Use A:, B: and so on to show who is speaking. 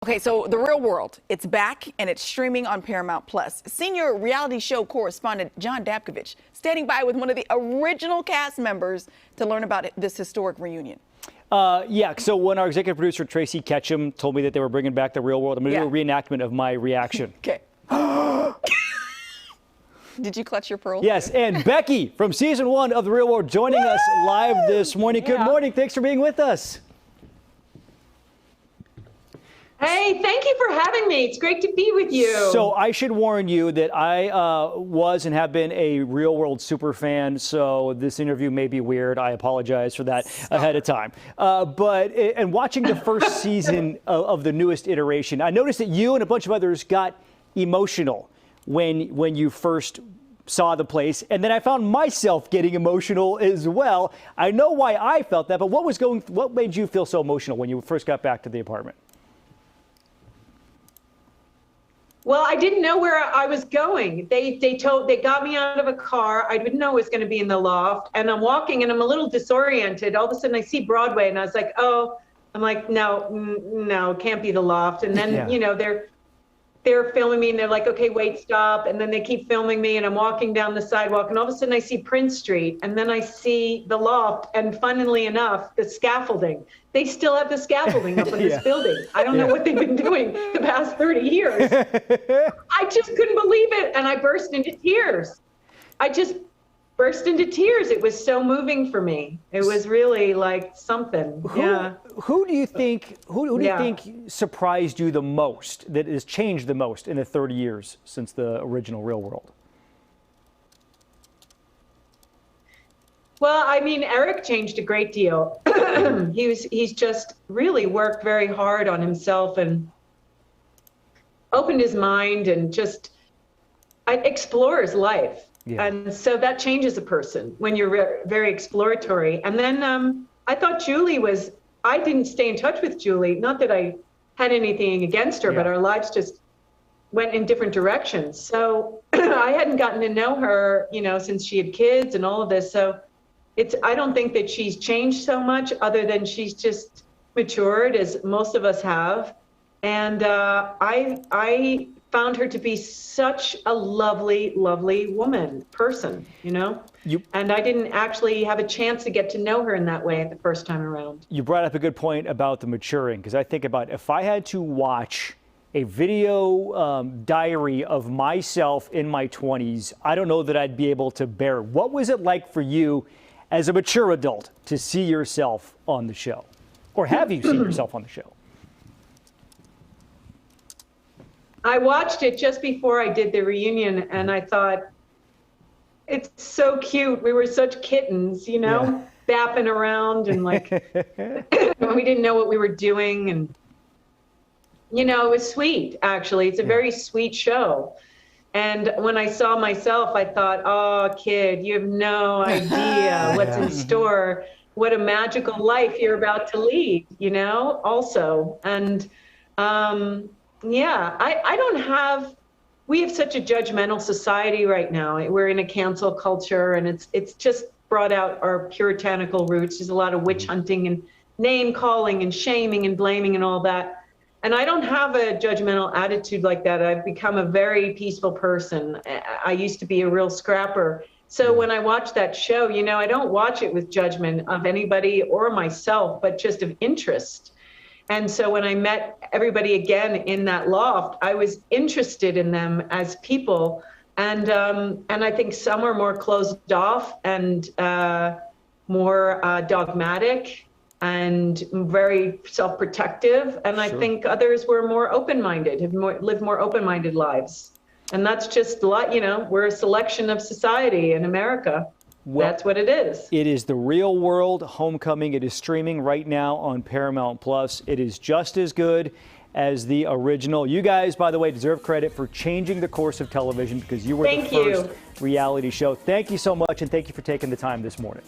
A: Okay, so The Real World, it's back and it's streaming on Paramount Plus. Senior reality show correspondent John Dabkovich standing by with one of the original cast members to learn about this historic reunion.
B: Yeah, so when our executive producer Tracy Ketchum told me that they were bringing back The Real World, I'm going to do a reenactment of my reaction.
A: Okay. Did you clutch your pearls?
B: Yes, and Becky from season 1 of The Real World joining us live this morning. Good morning. Thanks for being with us.
C: Hey, thank you for having me. It's great to be with you.
B: So I should warn you that I was and have been a Real World super fan, so this interview may be weird. I apologize for that ahead of time. And watching the first season of the newest iteration, I noticed that you and a bunch of others got emotional when you first saw the place, and then I found myself getting emotional as well. I know why I felt that, but what made you feel so emotional when you first got back to the apartment?
C: Well, I didn't know where I was going. They got me out of a car. I didn't know it was going to be in the loft, and I'm walking and I'm a little disoriented. All of a sudden I see Broadway and I was like, oh, I'm like, no, it can't be the loft. And then, you know, they're filming me and they're like, okay, wait, stop. And then they keep filming me and I'm walking down the sidewalk and all of a sudden I see Prince Street and then I see the loft, and funnily enough, the scaffolding. They still have the scaffolding up in this building. I don't know what they've been doing the past 30 years. I just couldn't believe it, and I burst into tears. I just burst into tears. It was so moving for me. It was really like something.
B: Who do you think surprised you the most, that has changed the most in the 30 years since the original Real World?
C: Well, I mean, Eric changed a great deal. He's just really worked very hard on himself and opened his mind and just explores life. Yeah. And so that changes a person when you're very exploratory. And then I thought I didn't stay in touch with Julie. Not that I had anything against her, but our lives just went in different directions. So I hadn't gotten to know her, you know, since she had kids and all of this. So I don't think that she's changed so much, other than she's just matured, as most of us have. And I found her to be such a lovely, lovely person, you know? And I didn't actually have a chance to get to know her in that way the first time around.
B: You brought up a good point about the maturing, because I think about if I had to watch a video diary of myself in my 20s, I don't know that I'd be able to bear it. What was it like for you as a mature adult to see yourself on the show? Or have you seen yourself on the show?
C: I watched it just before I did the reunion, and I thought, it's so cute. We were such kittens, you know, bapping around and like, we didn't know what we were doing. And, you know, it was sweet, actually. It's a very sweet show. And when I saw myself, I thought, oh, kid, you have no idea what's in store, what a magical life you're about to lead, you know, also. And we have such a judgmental society right now. We're in a cancel culture, and it's just brought out our puritanical roots. There's a lot of witch hunting and name calling and shaming and blaming and all that. And I don't have a judgmental attitude like that. I've become a very peaceful person. I used to be a real scrapper. So when I watch that show, you know, I don't watch it with judgment of anybody or myself, but just of interest. And so when I met everybody again in that loft, I was interested in them as people. And I think some are more closed off and more dogmatic and very self-protective. And I think others were more open-minded, lived more open-minded lives. And that's just a lot, you know, we're a selection of society in America. Well, that's what it is.
B: It is The Real World Homecoming. It is streaming right now on Paramount Plus. It is just as good as the original. You guys, by the way, deserve credit for changing the course of television, because you were the first reality show. Thank you so much, and thank you for taking the time this morning.